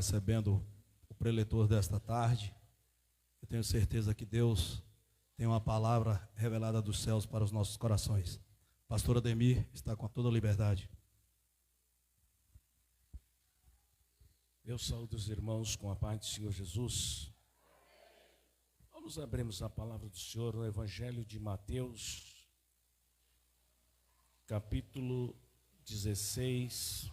recebendo o preletor desta tarde. Eu tenho certeza que Deus tem uma palavra revelada dos céus para os nossos corações. Pastor Ademir está com toda a liberdade. Eu saúdo os irmãos com a paz do Senhor Jesus. Vamos abrirmos a palavra do Senhor no Evangelho de Mateus, capítulo 16.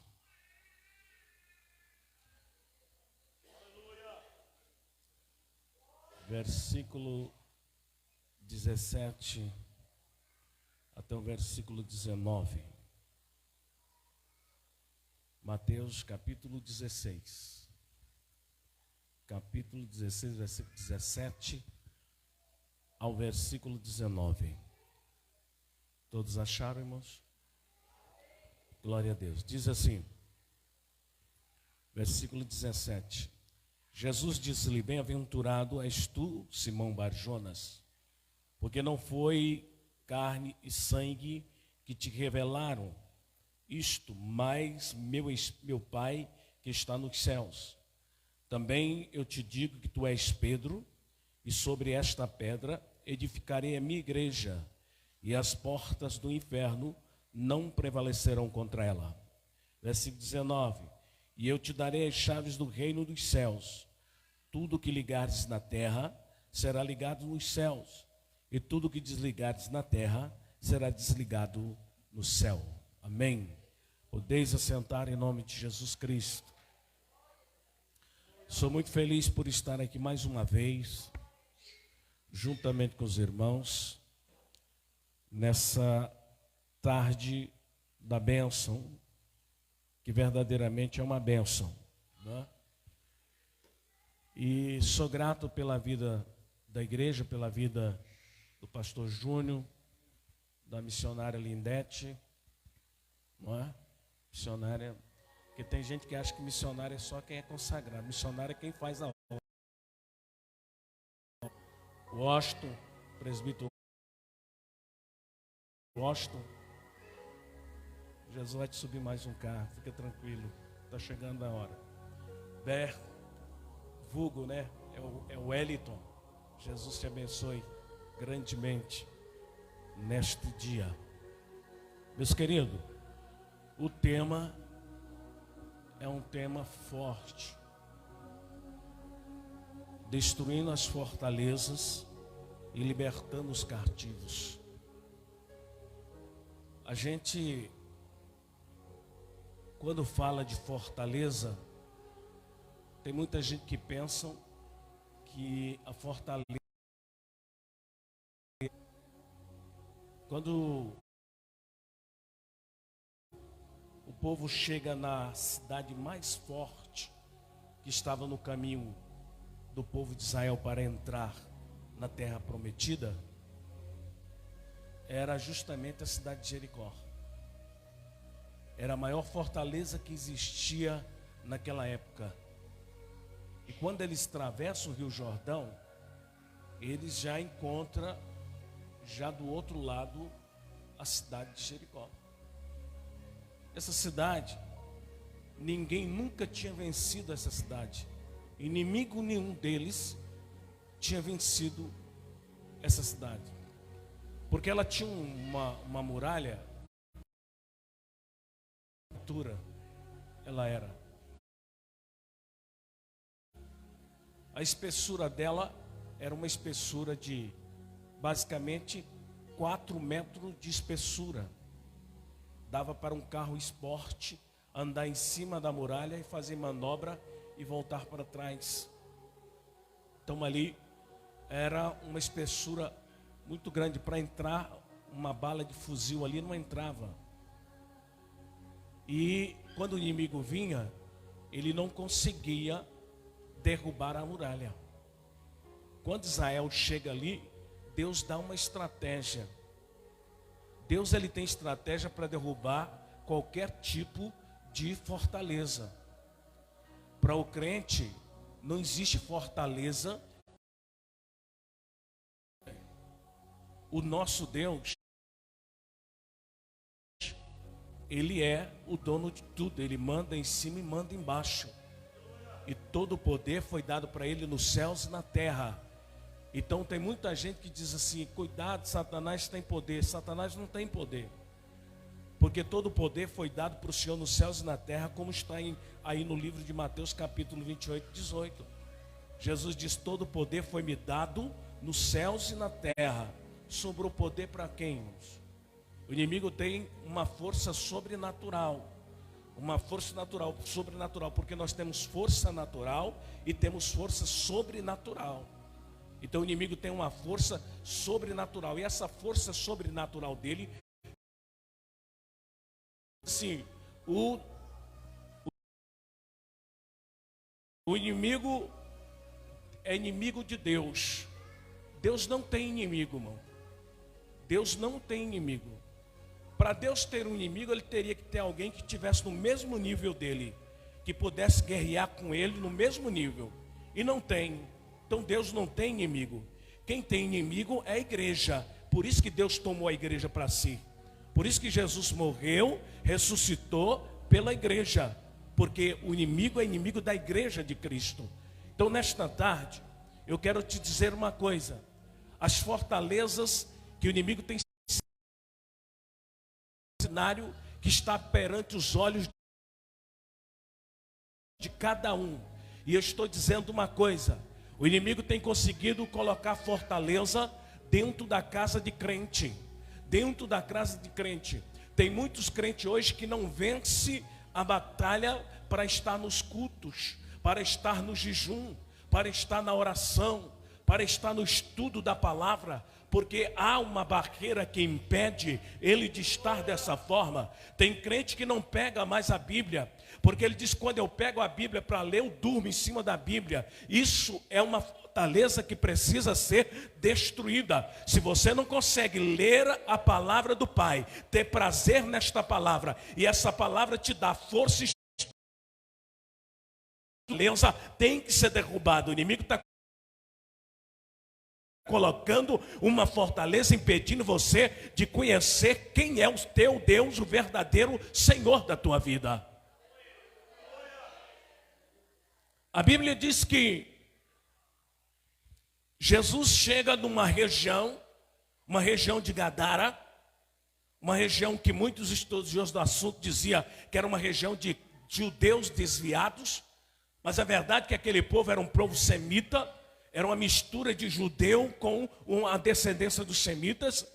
Versículo 17 até o versículo 19. Mateus, capítulo 16. Capítulo 16, versículo 17 ao versículo 19. Todos acharam, irmãos? Glória a Deus. Diz assim, versículo 17. Jesus disse-lhe: bem-aventurado és tu, Simão Bar-Jonas, porque não foi carne e sangue que te revelaram isto, mas meu Pai que está nos céus. Também eu te digo que tu és Pedro, e sobre esta pedra edificarei a minha igreja, e as portas do inferno não prevalecerão contra ela. Versículo 19. E eu te darei as chaves do reino dos céus. Tudo que ligares na terra será ligado nos céus, e tudo que desligares na terra será desligado no céu. Amém. Podeis assentar em nome de Jesus Cristo. Sou muito feliz por estar aqui mais uma vez, juntamente com os irmãos, nessa tarde da bênção, que verdadeiramente é uma bênção, né? E sou grato pela vida da igreja, pela vida do pastor Júnior, da missionária Lindete, não é? Missionária, porque tem gente que acha que missionária é só quem é consagrado. Missionária é quem faz a obra. Washington, presbítero Washington, Jesus vai te subir mais um carro, fica tranquilo, está chegando a hora. Berto, vulgo, né? É o Wellington. Jesus te abençoe grandemente neste dia. Meus queridos, o tema é um tema forte. Destruindo as fortalezas e libertando os cativos. A gente, quando fala de fortaleza, tem muita gente que pensa que a fortaleza, quando o povo chega na cidade mais forte que estava no caminho do povo de Israel para entrar na terra prometida, era justamente a cidade de Jericó. Era a maior fortaleza que existia naquela época. E quando eles atravessam o Rio Jordão, eles já encontram, já do outro lado, a cidade de Jericó. Essa cidade, ninguém nunca tinha vencido essa cidade. Inimigo nenhum deles tinha vencido essa cidade. Porque ela tinha uma muralha, altura, ela era. A espessura dela era uma espessura de, basicamente, 4 metros de espessura. Dava para um carro esporte andar em cima da muralha e fazer manobra e voltar para trás. Então ali era uma espessura muito grande. Para entrar uma bala de fuzil ali não entrava. E quando o inimigo vinha, ele não conseguia derrubar a muralha. Quando Israel chega ali, Deus dá uma estratégia. Deus, ele tem estratégia para derrubar qualquer tipo de fortaleza. Para o crente, não existe fortaleza. O nosso Deus, Ele é o dono de tudo. Ele manda em cima e manda embaixo. e todo o poder foi dado para ele nos céus e na terra. Então tem muita gente que diz assim: cuidado, Satanás tem poder. Satanás não tem poder, porque todo o poder foi dado para o Senhor nos céus e na terra, como está aí no livro de Mateus capítulo 28, 18. Jesus diz: todo o poder foi me dado nos céus e na terra. Sobrou poder para quem, irmãos? O inimigo tem uma força sobrenatural. Uma força natural, sobrenatural, porque nós temos força natural e temos força sobrenatural. Então o inimigo tem uma força sobrenatural, e essa força sobrenatural dele, sim, o inimigo é inimigo de Deus. Deus não tem inimigo, irmão. Deus não tem inimigo. Para Deus ter um inimigo, ele teria que ter alguém que estivesse no mesmo nível dele, que pudesse guerrear com ele no mesmo nível. E não tem. Então Deus não tem inimigo. Quem tem inimigo é a igreja. Por isso que Deus tomou a igreja para si. Por isso que Jesus morreu, ressuscitou pela igreja. Porque o inimigo é inimigo da igreja de Cristo. Então nesta tarde, eu quero te dizer uma coisa. As fortalezas que o inimigo tem, cenário que está perante os olhos de cada um. E eu estou dizendo uma coisa: o inimigo tem conseguido colocar fortaleza dentro da casa de crente. Dentro da casa de crente. Tem muitos crentes hoje que não vencem a batalha para estar nos cultos, para estar no jejum, para estar na oração, para estar no estudo da palavra, porque há uma barreira que impede ele de estar dessa forma. Tem crente que não pega mais a Bíblia, porque ele diz: quando eu pego a Bíblia para ler, eu durmo em cima da Bíblia. Isso é uma fortaleza que precisa ser destruída. Se você não consegue ler a palavra do Pai, ter prazer nesta palavra, e essa palavra te dá força, tem que ser derrubado. O inimigo está colocando uma fortaleza, impedindo você de conhecer quem é o teu Deus, o verdadeiro Senhor da tua vida. A Bíblia diz que Jesus chega numa região, uma região de Gadara, uma região que muitos estudiosos do assunto diziam que era uma região de judeus desviados, mas a verdade é que aquele povo era um povo semita. Era uma mistura de judeu com a descendência dos semitas.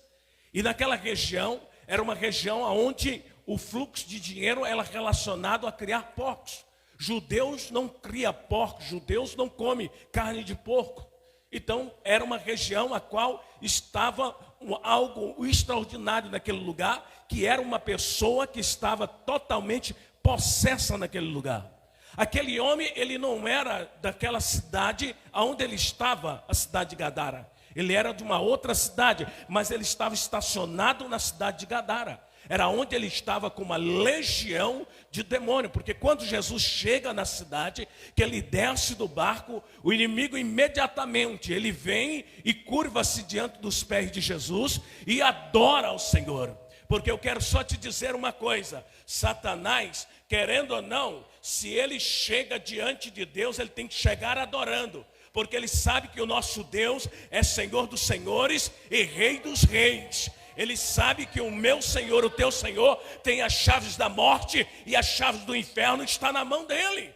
E naquela região, era uma região onde o fluxo de dinheiro era relacionado a criar porcos. Judeus não criam porcos, judeus não comem carne de porco. Então, era uma região a qual estava algo extraordinário naquele lugar, que era uma pessoa que estava totalmente possessa naquele lugar. Aquele homem, ele não era daquela cidade onde ele estava, a cidade de Gadara. Ele era de uma outra cidade, mas ele estava estacionado na cidade de Gadara. Era onde ele estava com uma legião de demônio. Porque quando Jesus chega na cidade, que ele desce do barco, o inimigo imediatamente, ele vem e curva-se diante dos pés de Jesus e adora ao Senhor. Porque eu quero só te dizer uma coisa: Satanás, querendo ou não, se ele chega diante de Deus, ele tem que chegar adorando, porque ele sabe que o nosso Deus é Senhor dos senhores e Rei dos reis. Ele sabe que o meu Senhor, o teu Senhor, tem as chaves da morte e as chaves do inferno está na mão dele.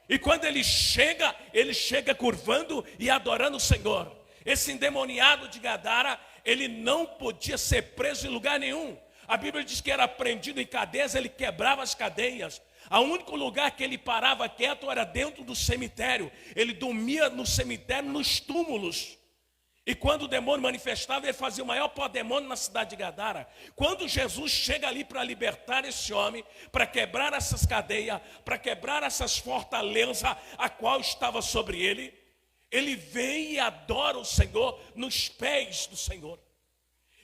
E quando ele chega curvando e adorando o Senhor. Esse endemoniado de Gadara, ele não podia ser preso em lugar nenhum. A Bíblia diz que era prendido em cadeias, ele quebrava as cadeias. O único lugar que ele parava quieto era dentro do cemitério. Ele dormia no cemitério, nos túmulos. E quando o demônio manifestava, ele fazia o maior pó-demônio na cidade de Gadara. Quando Jesus chega ali para libertar esse homem, para quebrar essas cadeias, para quebrar essas fortalezas a qual estava sobre ele, ele vem e adora o Senhor nos pés do Senhor.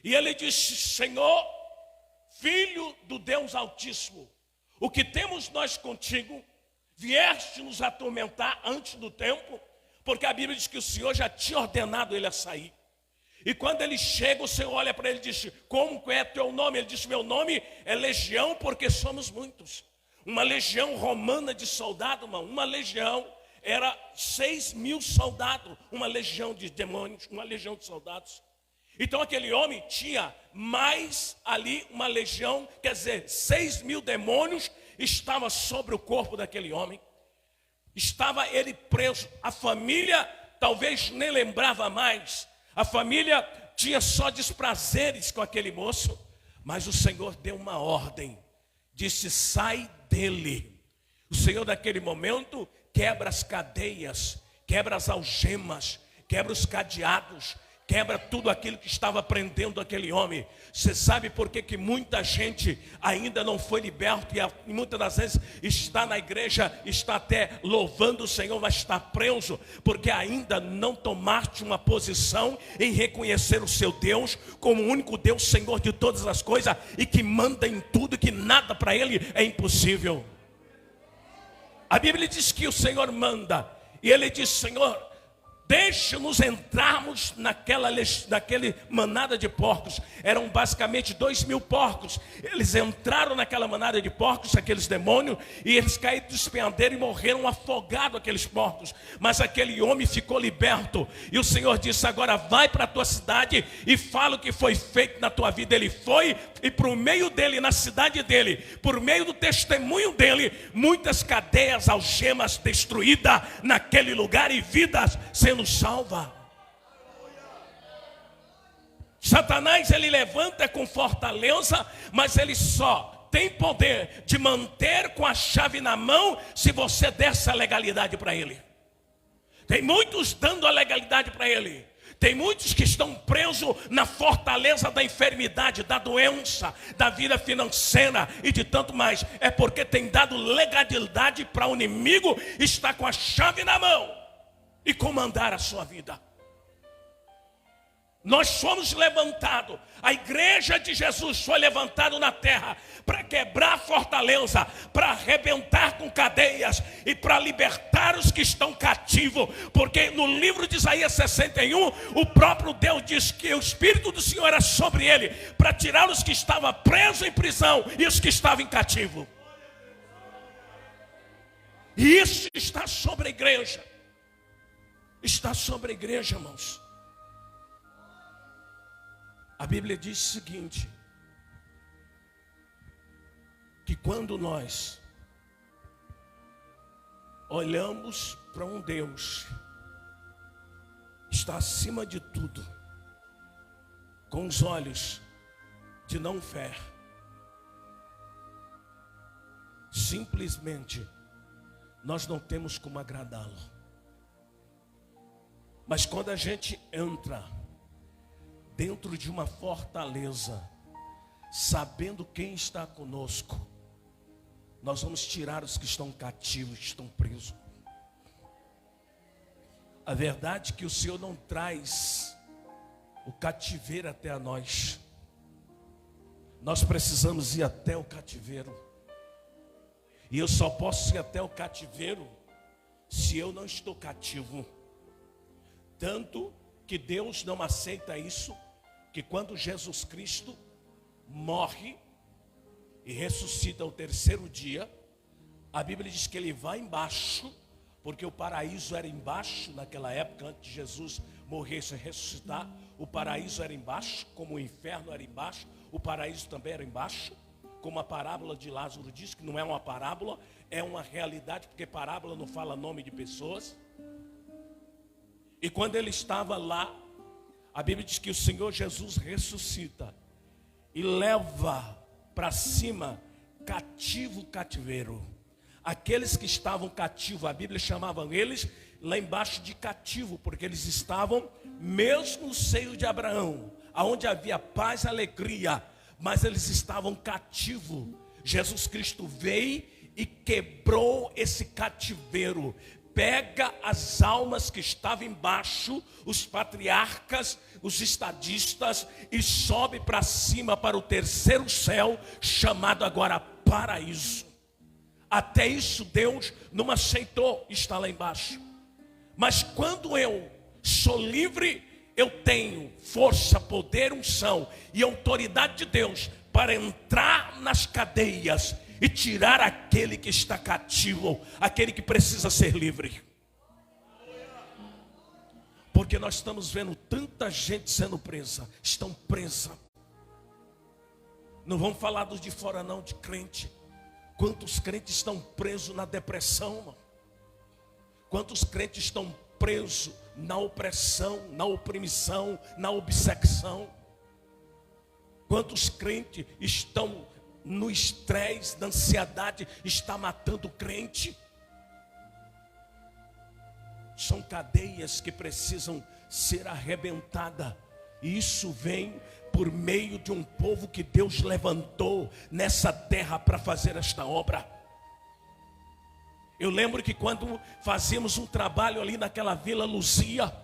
E ele disse: Senhor, Filho do Deus Altíssimo, o que temos nós contigo? Vieste nos atormentar antes do tempo? Porque a Bíblia diz que o Senhor já tinha ordenado ele a sair. E quando ele chega, o Senhor olha para ele e diz: como é teu nome? Ele disse: meu nome é Legião, porque somos muitos. Uma legião romana de soldado, irmão, uma legião era 6.000 soldados, uma legião de demônios, uma legião de soldados. Então aquele homem tinha mais ali uma legião, quer dizer, 6.000 demônios estavam sobre o corpo daquele homem. Estava ele preso, a família talvez nem lembrava mais, a família tinha só desprazeres com aquele moço, mas o Senhor deu uma ordem, disse: sai dele. O Senhor naquele momento quebra as cadeias, quebra as algemas, quebra os cadeados, quebra tudo aquilo que estava prendendo aquele homem. Você sabe por que muita gente ainda não foi liberto e muitas das vezes está na igreja, está até louvando o Senhor, mas está preso? Porque ainda não tomaste uma posição em reconhecer o seu Deus como o único Deus, Senhor de todas as coisas, e que manda em tudo, que nada para Ele é impossível. A Bíblia diz que o Senhor manda, e Ele diz: Senhor, deixa-nos entrarmos naquele manada de porcos. Eram basicamente 2.000 porcos. Eles entraram naquela manada de porcos, aqueles demônios, e eles caíram do espenhadeiro e morreram afogados, aqueles porcos. Mas aquele homem ficou liberto. E o Senhor disse: agora vai para a tua cidade e fala o que foi feito na tua vida. Ele foi, e por meio dele, na cidade dele, por meio do testemunho dele, muitas cadeias, algemas destruídas naquele lugar e vidas sendo salva. Satanás, ele levanta com fortaleza, mas ele só tem poder de manter com a chave na mão se você der essa legalidade para ele. Tem muitos dando a legalidade para ele. Tem muitos que estão presos na fortaleza da enfermidade, da doença, da vida financeira e de tanto mais. É porque tem dado legalidade para o inimigo estar com a chave na mão e comandar a sua vida. Nós somos levantados, a igreja de Jesus foi levantada na terra para quebrar a fortaleza, para arrebentar com cadeias e para libertar os que estão cativos. Porque no livro de Isaías 61, o próprio Deus diz que o Espírito do Senhor era sobre ele, para tirar os que estavam presos em prisão e os que estavam em cativo. E isso está sobre a igreja. Está sobre a igreja, irmãos. A Bíblia diz o seguinte: que quando nós olhamos para um Deus que está acima de tudo, com os olhos de não fé, simplesmente nós não temos como agradá-lo. Mas quando a gente entra dentro de uma fortaleza, sabendo quem está conosco, nós vamos tirar os que estão cativos, que estão presos. A verdade é que o Senhor não traz o cativeiro até a nós. Nós precisamos ir até o cativeiro. E eu só posso ir até o cativeiro se eu não estou cativo. Tanto que Deus não aceita isso, que quando Jesus Cristo morre e ressuscita ao terceiro dia, a Bíblia diz que ele vai embaixo, porque o paraíso era embaixo naquela época, antes de Jesus morrer e ressuscitar. O paraíso era embaixo, como o inferno era embaixo, o paraíso também era embaixo. Como a parábola de Lázaro diz, que não é uma parábola, é uma realidade, porque parábola não fala nome de pessoas. E quando ele estava lá, a Bíblia diz que o Senhor Jesus ressuscita e leva para cima cativo o cativeiro. Aqueles que estavam cativos, a Bíblia chamava eles lá embaixo de cativo, porque eles estavam mesmo no seio de Abraão, aonde havia paz e alegria, mas eles estavam cativos. Jesus Cristo veio e quebrou esse cativeiro. Pega as almas que estavam embaixo, os patriarcas, os estadistas, e sobe para cima para o terceiro céu, chamado agora paraíso. Até isso Deus não aceitou estar lá embaixo. Mas quando eu sou livre, eu tenho força, poder, unção e autoridade de Deus para entrar nas cadeias e tirar aquele que está cativo, aquele que precisa ser livre. Porque nós estamos vendo tanta gente sendo presa, estão presa. Não vamos falar dos de fora não, de crente. Quantos crentes estão presos na depressão, mano? Quantos crentes estão presos na opressão, na oprimição, na obsessão? Quantos crentes estão no estresse, na ansiedade, está matando o crente? São cadeias que precisam ser arrebentadas. E isso vem por meio de um povo que Deus levantou nessa terra para fazer esta obra. Eu lembro que quando fazíamos um trabalho ali naquela Vila Luzia,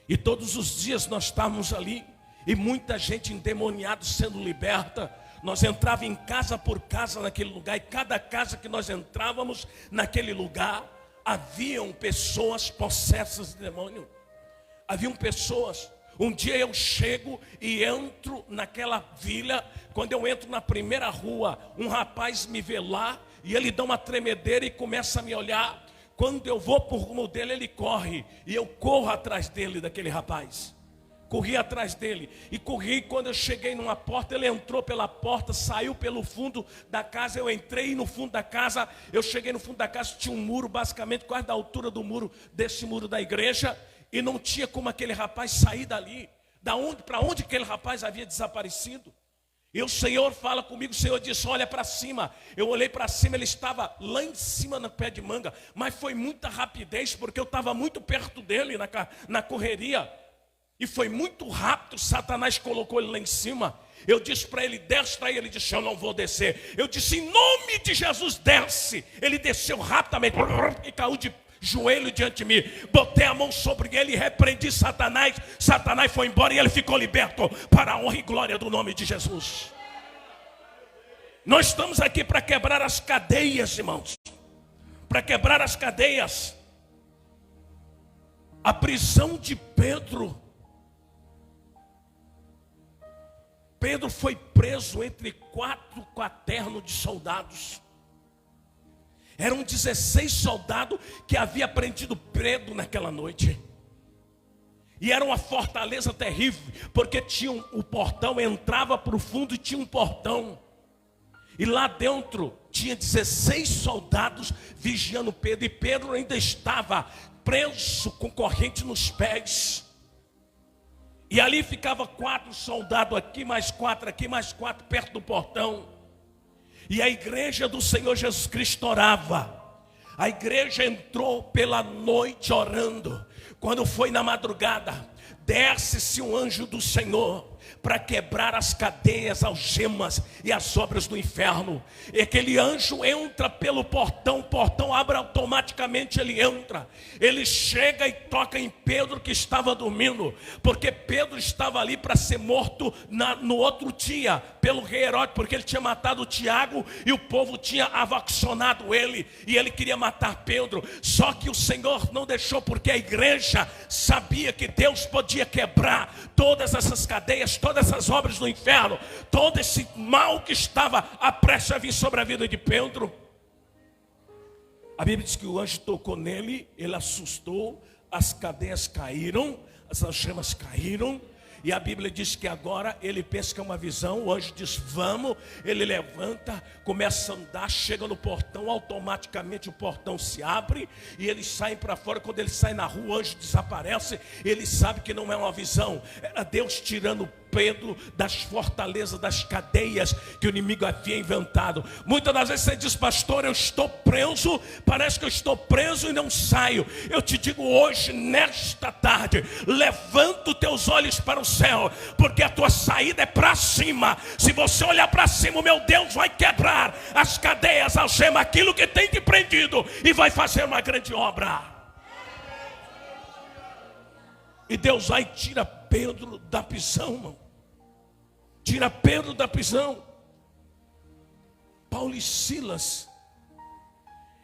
e todos os dias nós estávamos ali, e muita gente endemoniada sendo liberta, nós entrávamos em casa por casa naquele lugar, e cada casa que nós entrávamos naquele lugar, haviam pessoas possessas de demônio. Haviam pessoas. Um dia eu chego e entro naquela vila. Quando eu entro na primeira rua, um rapaz me vê lá e ele dá uma tremedeira e começa a me olhar. Quando eu vou por rumo dele, ele corre e eu corro atrás dele, daquele rapaz. Corri atrás dele e corri. Quando eu cheguei numa porta, ele entrou pela porta, saiu pelo fundo da casa. Eu entrei no fundo da casa. Eu cheguei no fundo da casa, tinha um muro, basicamente quase da altura do muro, desse muro da igreja. E não tinha como aquele rapaz sair dali. Para onde aquele rapaz havia desaparecido? E o Senhor fala comigo, o Senhor disse, olha para cima. Eu olhei para cima, ele estava lá em cima no pé de manga. Mas foi muita rapidez, porque eu estava muito perto dele na correria. E foi muito rápido, Satanás colocou ele lá em cima. Eu disse para ele, desce aí. Ele disse, eu não vou descer. Eu disse, em nome de Jesus, desce. Ele desceu rapidamente e caiu de joelho diante de mim. Botei a mão sobre ele e repreendi Satanás. Satanás foi embora e ele ficou liberto, para a honra e glória do nome de Jesus. Nós estamos aqui para quebrar as cadeias, irmãos. Para quebrar as cadeias. A prisão de Pedro. Pedro foi preso entre 4 quaternos de soldados. Eram 16 soldados que haviam prendido Pedro naquela noite. E era uma fortaleza terrível, porque tinha o portão, entrava para o fundo e tinha um portão. E lá dentro tinha 16 soldados vigiando Pedro. E Pedro ainda estava preso com corrente nos pés. E ali ficava 4 soldados aqui, mais 4 aqui, mais 4 perto do portão. E a igreja do Senhor Jesus Cristo orava. A igreja entrou pela noite orando. Quando foi na madrugada, desce-se um anjo do Senhor para quebrar as cadeias, algemas e as obras do inferno. E aquele anjo entra pelo portão, o portão abre automaticamente, ele entra. Ele chega e toca em Pedro, que estava dormindo, porque Pedro estava ali para ser morto no outro dia, pelo rei Herodes, porque ele tinha matado Tiago e o povo tinha avaccionado ele, e ele queria matar Pedro. Só que o Senhor não deixou, porque a igreja sabia que Deus podia quebrar todas essas cadeias, todas essas obras do inferno, todo esse mal que estava prestes a vir sobre a vida de Pedro. A Bíblia diz que o anjo tocou nele, ele assustou, as cadeias caíram, as algemas caíram. E a Bíblia diz que agora ele pensa que é uma visão. O anjo diz, vamos. Ele levanta, começa a andar, chega no portão. Automaticamente o portão se abre e eles saem para fora. Quando ele sai na rua, o anjo desaparece. Ele sabe que não é uma visão, era Deus tirando Pedro das fortalezas, das cadeias que o inimigo havia inventado. Muitas das vezes você diz, pastor, eu estou preso, parece que eu estou preso e não saio. Eu te digo hoje, nesta tarde, levanta os teus olhos para o céu, porque a tua saída é para cima. Se você olhar para cima, o meu Deus vai quebrar as cadeias, algemas, aquilo que tem te prendido, e vai fazer uma grande obra. E Deus vai e tira Pedro da prisão, irmão. Tira Pedro da prisão. Paulo e Silas,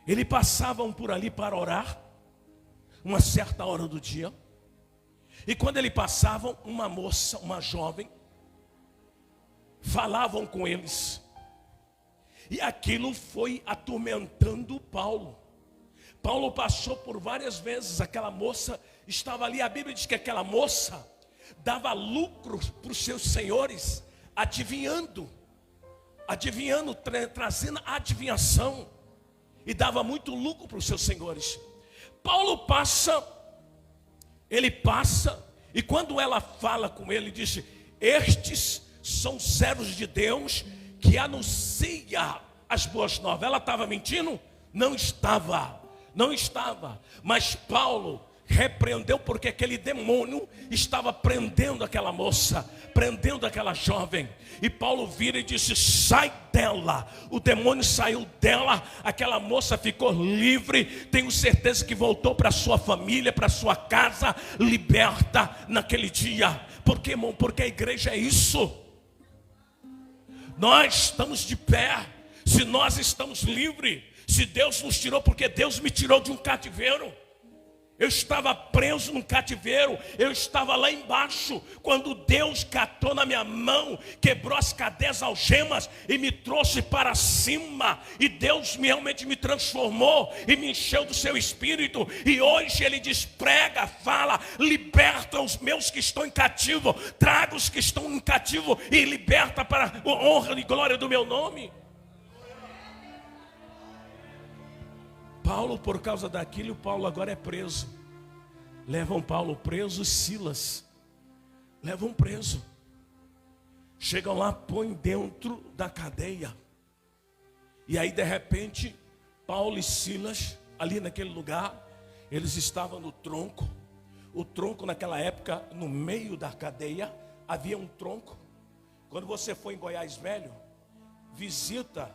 eles passavam por ali para orar, uma certa hora do dia. E quando eles passavam, uma moça, uma jovem, falavam com eles. E aquilo foi atormentando Paulo. Paulo passou por várias vezes, aquela moça estava ali. A Bíblia diz que aquela moça dava lucro para os seus senhores, adivinhando, trazendo adivinhação, e dava muito lucro para os seus senhores. Paulo passa, e quando ela fala com ele, diz: estes são servos de Deus que anuncia as boas novas. Ela estava mentindo? Não estava, mas Paulo repreendeu, porque aquele demônio estava prendendo aquela moça, prendendo aquela jovem. E Paulo vira e disse: sai dela. O demônio saiu dela, aquela moça ficou livre. Tenho certeza que voltou para sua família, para sua casa, liberta naquele dia. Por quê, irmão? Porque a igreja é isso. Nós estamos de pé se nós estamos livres. Se Deus nos tirou, porque Deus me tirou de um cativeiro. Eu estava preso num cativeiro, eu estava lá embaixo, quando Deus catou na minha mão, quebrou as cadeias, algemas e me trouxe para cima. E Deus realmente me transformou e me encheu do seu espírito. E hoje Ele diz: prega, fala, liberta os meus que estão em cativo, traga os que estão em cativo e liberta para a honra e glória do meu nome. Paulo, por causa daquilo, Paulo agora é preso. Levam Paulo preso, Silas levam preso. Chegam lá, põem dentro da cadeia. E aí de repente, Paulo e Silas, ali naquele lugar, eles estavam no tronco. O tronco naquela época, no meio da cadeia, havia um tronco. Quando você for em Goiás Velho, visita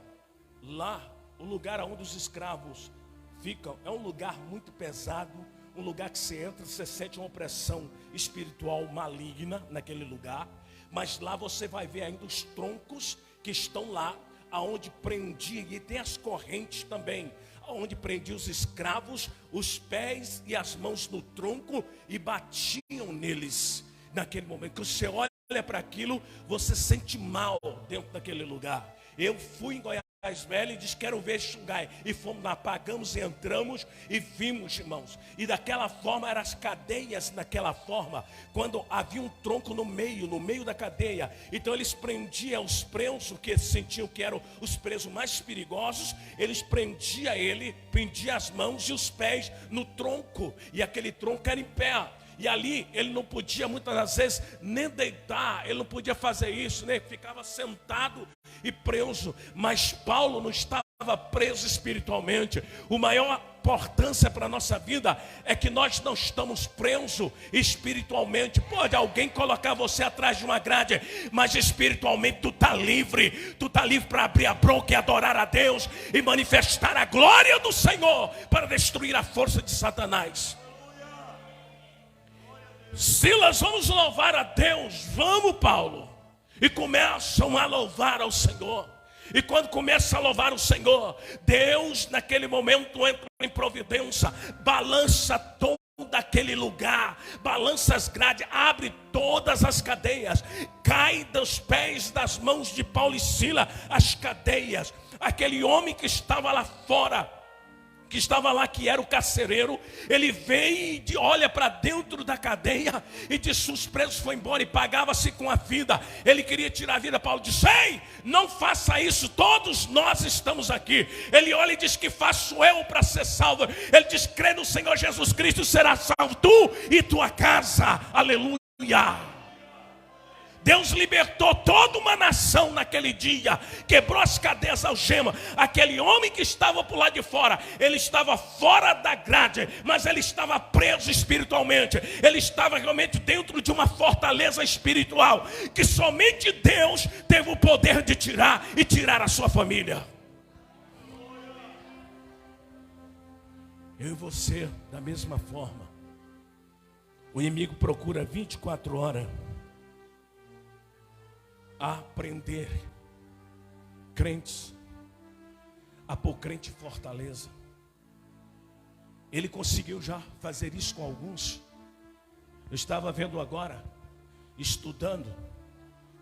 lá o lugar onde os escravos ficam. É um lugar muito pesado, um lugar que você entra, você sente uma opressão espiritual maligna naquele lugar. Mas lá você vai ver ainda os troncos que estão lá, aonde prendia, e tem as correntes também, aonde prendia os escravos, os pés e as mãos no tronco, e batiam neles. Naquele momento que você olha para aquilo, você sente mal dentro daquele lugar. Eu fui em Goiás Velho e disse: quero ver Xungai. E fomos lá, pagamos e entramos e vimos, irmãos. E daquela forma eram as cadeias, naquela forma, quando havia um tronco no meio da cadeia. Então eles prendiam os presos, que sentiam que eram os presos mais perigosos. Eles prendiam as mãos e os pés no tronco. E aquele tronco era em pé. E ali ele não podia muitas das vezes nem deitar, ele não podia fazer isso, né? Ficava sentado e preso. Mas Paulo não estava preso espiritualmente. A maior importância para a nossa vida é que nós não estamos presos espiritualmente. Pode alguém colocar você atrás de uma grade, mas espiritualmente tu está livre. Tu está livre para abrir a boca e adorar a Deus e manifestar a glória do Senhor para destruir a força de Satanás. Silas, vamos louvar a Deus. Vamos, Paulo. E começam a louvar ao Senhor. E quando começa a louvar o Senhor, Deus naquele momento entra em providência, balança todo aquele lugar, balança as grades, abre todas as cadeias, cai dos pés, das mãos de Paulo e Silas as cadeias. Aquele homem que estava lá fora, que estava lá, que era o carcereiro, ele veio e olha para dentro da cadeia e diz: os presos foram embora, e pagava-se com a vida. Ele queria tirar a vida. Paulo disse: ei, não faça isso, todos nós estamos aqui. Ele olha e diz: que faço eu para ser salvo? Ele diz: crê no Senhor Jesus Cristo, será salvo tu e tua casa. Aleluia. Deus libertou toda uma nação naquele dia, quebrou as cadeias, algemas. Aquele homem que estava por lá de fora, ele estava fora da grade, mas ele estava preso espiritualmente. Ele estava realmente dentro de uma fortaleza espiritual, que somente Deus teve o poder de tirar, e tirar a sua família. Eu e você, da mesma forma. O inimigo procura 24 horas a prender crentes, a pôr crente em fortaleza. Ele conseguiu já fazer isso com alguns. Eu estava vendo agora, estudando,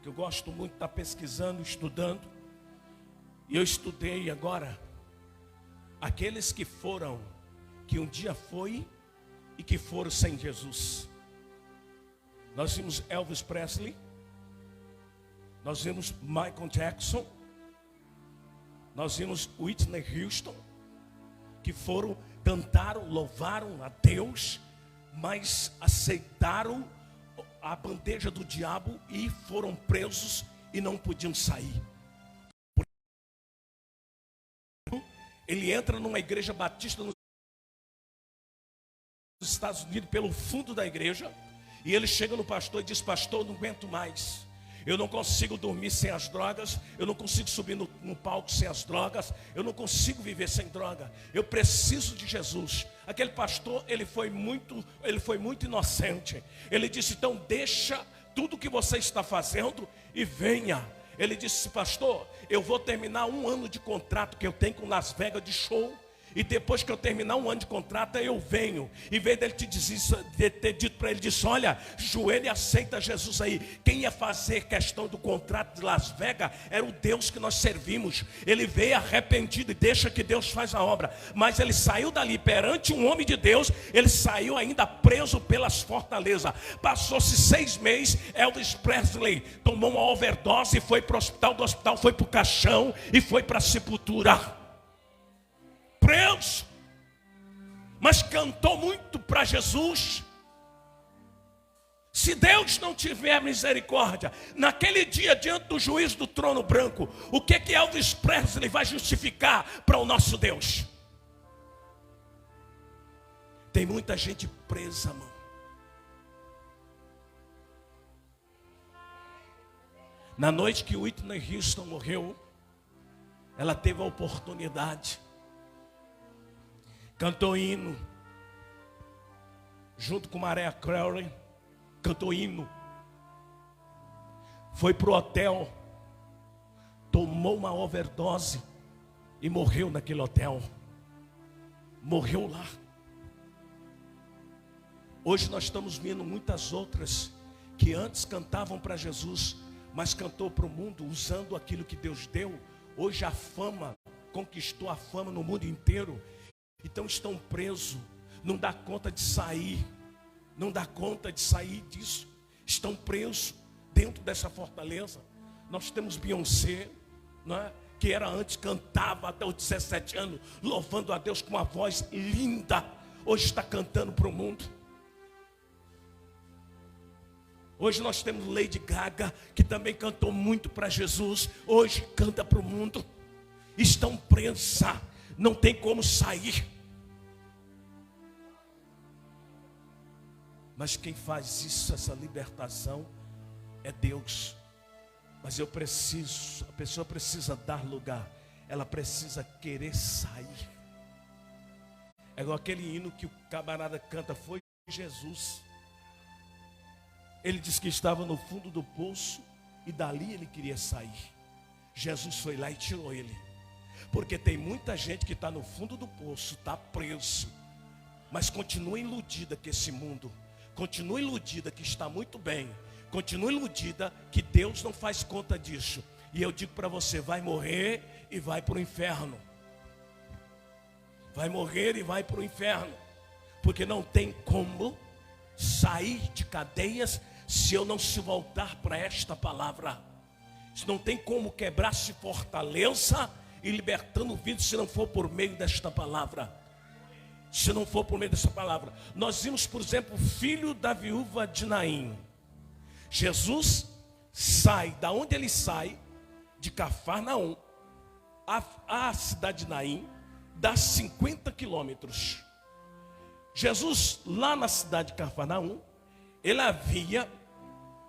que eu gosto muito de estar pesquisando, estudando. E eu estudei agora aqueles que foram, que um dia foi e que foram sem Jesus. Nós vimos Elvis Presley, nós vimos Michael Jackson, nós vimos Whitney Houston, que foram, cantaram, louvaram a Deus, mas aceitaram a bandeja do diabo e foram presos e não podiam sair. Ele entra numa igreja batista nos Estados Unidos pelo fundo da igreja, e ele chega no pastor e diz: pastor, não aguento mais. Eu não consigo dormir sem as drogas. Eu não consigo subir no palco sem as drogas. Eu não consigo viver sem droga. Eu preciso de Jesus. Aquele pastor, ele foi muito inocente. Ele disse: então deixa tudo que você está fazendo e venha. Ele disse: pastor, eu vou terminar 1 ano de contrato que eu tenho com Las Vegas de show. E depois que eu terminar 1 ano de contrato, eu venho. Em vez dele te dizer isso, de ter dito para ele, disse: olha, joelho e aceita Jesus aí. Quem ia fazer questão do contrato de Las Vegas era o Deus que nós servimos. Ele veio arrependido e deixa que Deus faz a obra. Mas ele saiu dali perante um homem de Deus. Ele saiu ainda preso pelas fortalezas. Passou-se 6 meses. Elvis Presley tomou uma overdose e foi para o hospital. Do hospital foi para o caixão e foi para a sepultura. Preso, mas cantou muito para Jesus. Se Deus não tiver misericórdia, naquele dia diante do juiz do trono branco, o que Elvis Presley vai justificar para o nosso Deus? Tem muita gente presa, mano. Na noite que Whitney Houston morreu, ela teve a oportunidade, cantou hino, junto com Mariah Carey, cantou hino. Foi para o hotel, tomou uma overdose e morreu naquele hotel. Morreu lá. Hoje nós estamos vendo muitas outras que antes cantavam para Jesus, mas cantou para o mundo usando aquilo que Deus deu. Hoje a fama, conquistou a fama no mundo inteiro. Então estão presos, não dá conta de sair, não dá conta de sair disso. Estão presos dentro dessa fortaleza. Nós temos Beyoncé, não é? Que era antes, cantava até os 17 anos, louvando a Deus com uma voz linda. Hoje está cantando para o mundo. Hoje nós temos Lady Gaga, que também cantou muito para Jesus. Hoje canta para o mundo. Estão presos, não tem como sair. Mas quem faz isso, essa libertação, é Deus. Mas a pessoa precisa dar lugar. Ela precisa querer sair. É igual aquele hino que o camarada canta: foi Jesus. Ele disse que estava no fundo do poço e dali ele queria sair. Jesus foi lá e tirou ele. Porque tem muita gente que está no fundo do poço, está preso, mas continua iludida com esse mundo. Continua iludida que está muito bem. Continua iludida que Deus não faz conta disso. E eu digo para você: vai morrer e vai para o inferno. Vai morrer e vai para o inferno. Porque não tem como sair de cadeias se eu não se voltar para esta palavra. Não tem como quebrar-se fortaleza e libertando vidas se não for por meio desta palavra. Se não for por meio dessa palavra. Nós vimos, por exemplo, o filho da viúva de Naim. Jesus sai, da onde ele sai, de Cafarnaum, a cidade de Naim, dá 50 quilômetros. Jesus, lá na cidade de Cafarnaum, ele havia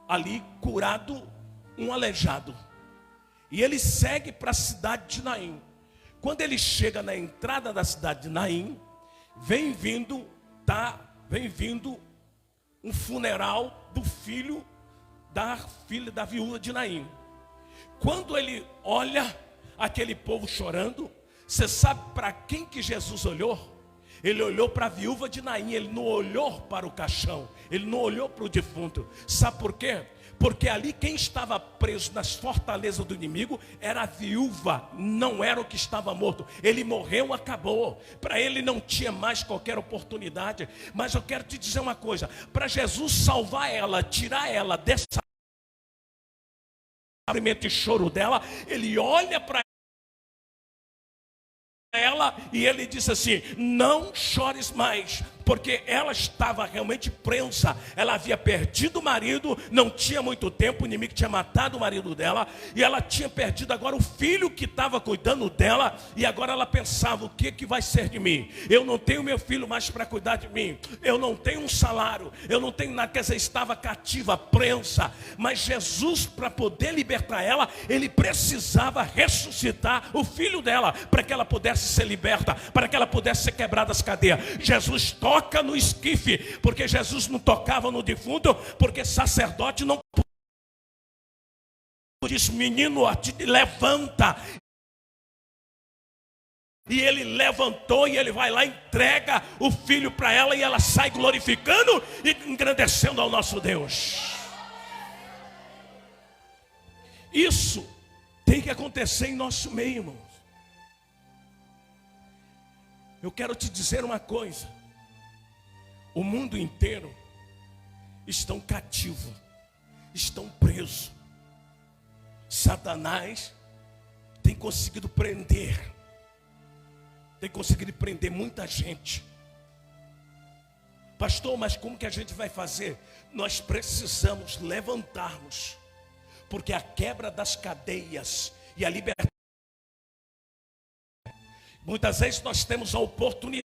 ali curado um aleijado. E ele segue para a cidade de Naim. Quando ele chega na entrada da cidade de Naim, vem vindo um funeral do filho da filha da viúva de Naim. Quando ele olha aquele povo chorando, você sabe para quem que Jesus olhou? Ele olhou para a viúva de Naim. Ele não olhou para o caixão, ele não olhou para o defunto. Sabe por quê? porque ali quem estava preso nas fortalezas do inimigo era a viúva, não era o que estava morto. Ele morreu, acabou. Para ele não tinha mais qualquer oportunidade. Mas eu quero te dizer uma coisa: para Jesus salvar ela, tirar ela dessa sofrimento e choro dela, ele olha para ela e ele diz assim: não chores mais, porque ela estava realmente presa. Ela havia perdido o marido, não tinha muito tempo, o inimigo tinha matado o marido dela, e ela tinha perdido agora o filho que estava cuidando dela, e agora ela pensava: o que vai ser de mim? Eu não tenho meu filho mais para cuidar de mim, eu não tenho um salário, eu não tenho nada. Quer dizer, estava cativa, presa. Mas Jesus, para poder libertar ela, ele precisava ressuscitar o filho dela, para que ela pudesse ser liberta, para que ela pudesse ser quebrada das cadeias. Jesus toca no esquife, porque Jesus não tocava no defunto, porque sacerdote não diz: menino, te levanta. E ele levantou e ele vai lá, entrega o filho para ela, e ela sai glorificando e engrandecendo ao nosso Deus. Isso tem que acontecer em nosso meio, irmãos. Eu quero te dizer uma coisa: o mundo inteiro estão cativos, estão presos. Satanás tem conseguido prender muita gente. Pastor, mas como que a gente vai fazer? Nós precisamos levantarmos, porque a quebra das cadeias e a libertação, muitas vezes nós temos a oportunidade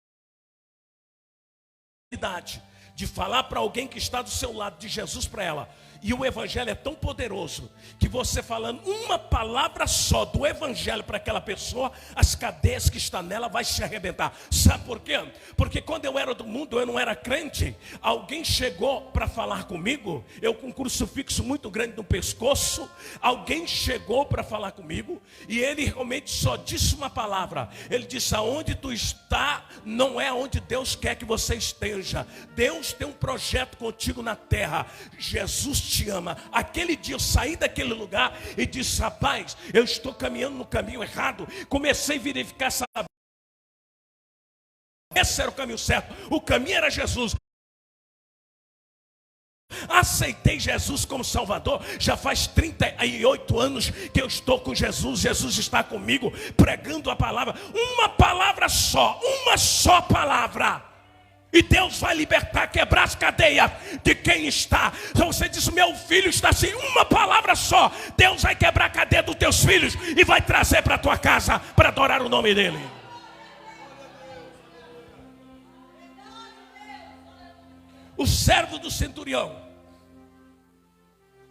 de falar para alguém que está do seu lado de Jesus para ela. E o evangelho é tão poderoso que você falando uma palavra só do evangelho para aquela pessoa, as cadeias que estão nela vai se arrebentar. Sabe por quê? Porque quando eu era do mundo, eu não era crente. Alguém chegou para falar comigo, eu com um crucifixo muito grande no pescoço. Alguém chegou para falar comigo e ele realmente só disse uma palavra. Ele disse: aonde tu está não é onde Deus quer que você esteja. Deus tem um projeto contigo na terra. Jesus te ama. Aquele dia eu saí daquele lugar e disse: rapaz, eu estou caminhando no caminho errado. Comecei a verificar essa. Esse era o caminho certo. O caminho era Jesus. Aceitei Jesus como Salvador. Já faz 38 anos que eu estou com Jesus. Jesus está comigo, pregando a palavra. Uma palavra só, uma só palavra. E Deus vai libertar, quebrar as cadeias de quem está. Então você diz: meu filho está assim, uma palavra só. Deus vai quebrar a cadeia dos teus filhos e vai trazer para a tua casa para adorar o nome dele. O servo do centurião,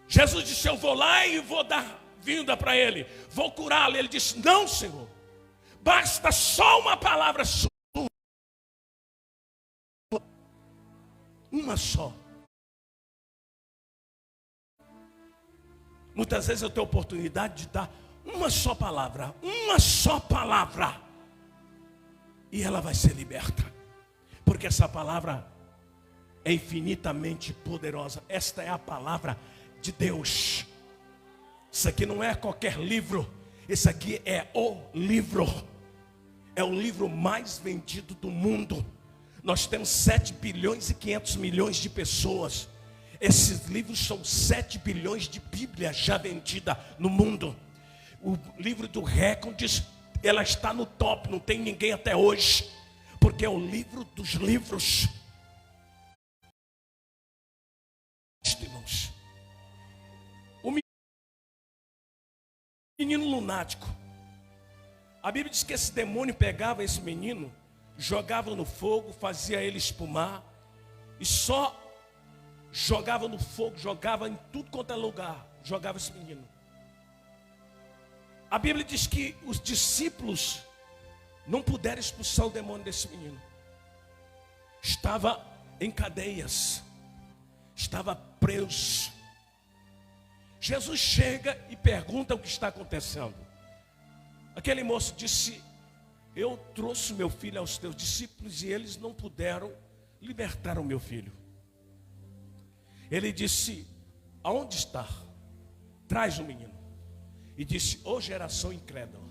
Jesus disse: eu vou lá e vou dar vinda para ele, vou curá-lo. Ele disse: não, Senhor, basta só uma palavra sua. Uma só. Muitas vezes eu tenho a oportunidade de dar uma só palavra, e ela vai ser liberta, porque essa palavra é infinitamente poderosa. Esta é a palavra de Deus. Isso aqui não é qualquer livro, esse aqui é o livro. É o livro mais vendido do mundo. Nós temos 7 bilhões e 500 milhões de pessoas. Esses livros são 7 bilhões de Bíblia já vendida no mundo. O livro do Recordes, ela está no top, não tem ninguém até hoje, porque é o livro dos livros. Irmãos, o menino lunático, a Bíblia diz que esse demônio pegava esse menino, jogava no fogo, fazia ele espumar, e só jogava no fogo, jogava em tudo quanto é lugar, jogava esse menino. A Bíblia diz que os discípulos não puderam expulsar o demônio desse menino. Estava em cadeias, estava preso. Jesus chega e pergunta o que está acontecendo. Aquele moço disse: eu trouxe meu filho aos teus discípulos e eles não puderam libertar o meu filho. Ele disse: aonde está? Traz o menino. E disse: ó geração incrédula,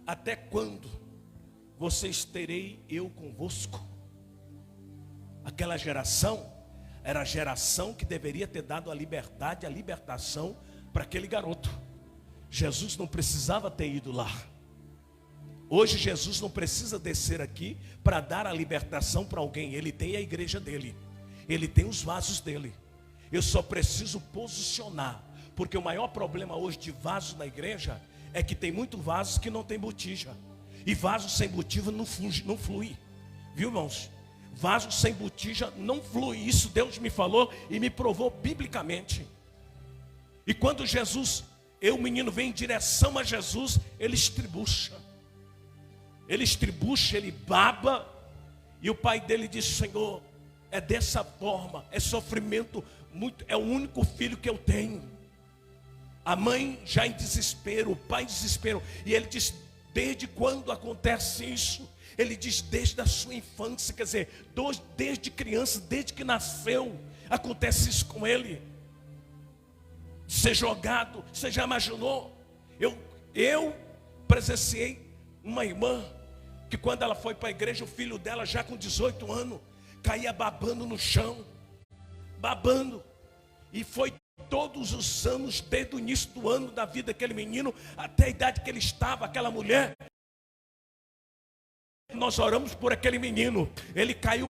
até quando vocês terei eu convosco? Aquela geração era a geração que deveria ter dado a liberdade, a libertação para aquele garoto. Jesus não precisava ter ido lá. Hoje Jesus não precisa descer aqui para dar a libertação para alguém. Ele tem a igreja dele, ele tem os vasos dele. Eu só preciso posicionar, porque o maior problema hoje de vasos na igreja é que tem muito vasos que não tem botija. E vaso sem botija não flui. Viu, irmãos? Vaso sem botija não flui. Isso Deus me falou e me provou biblicamente. E quando o menino vem em direção a Jesus, ele estribucha. Ele baba. E o pai dele diz: Senhor, é dessa forma, é sofrimento muito, é o único filho que eu tenho. A mãe já em desespero, o pai em desespero. E ele diz: desde quando acontece isso? Ele diz: desde a sua infância, quer dizer, desde criança, desde que nasceu, acontece isso com ele. Ser jogado, você já imaginou? Eu presenciei uma irmã que quando ela foi para a igreja, o filho dela já com 18 anos, caía babando no chão, babando. E foi todos os anos, desde o início do ano da vida daquele menino, até a idade que ele estava, aquela mulher. Nós oramos por aquele menino, ele caiu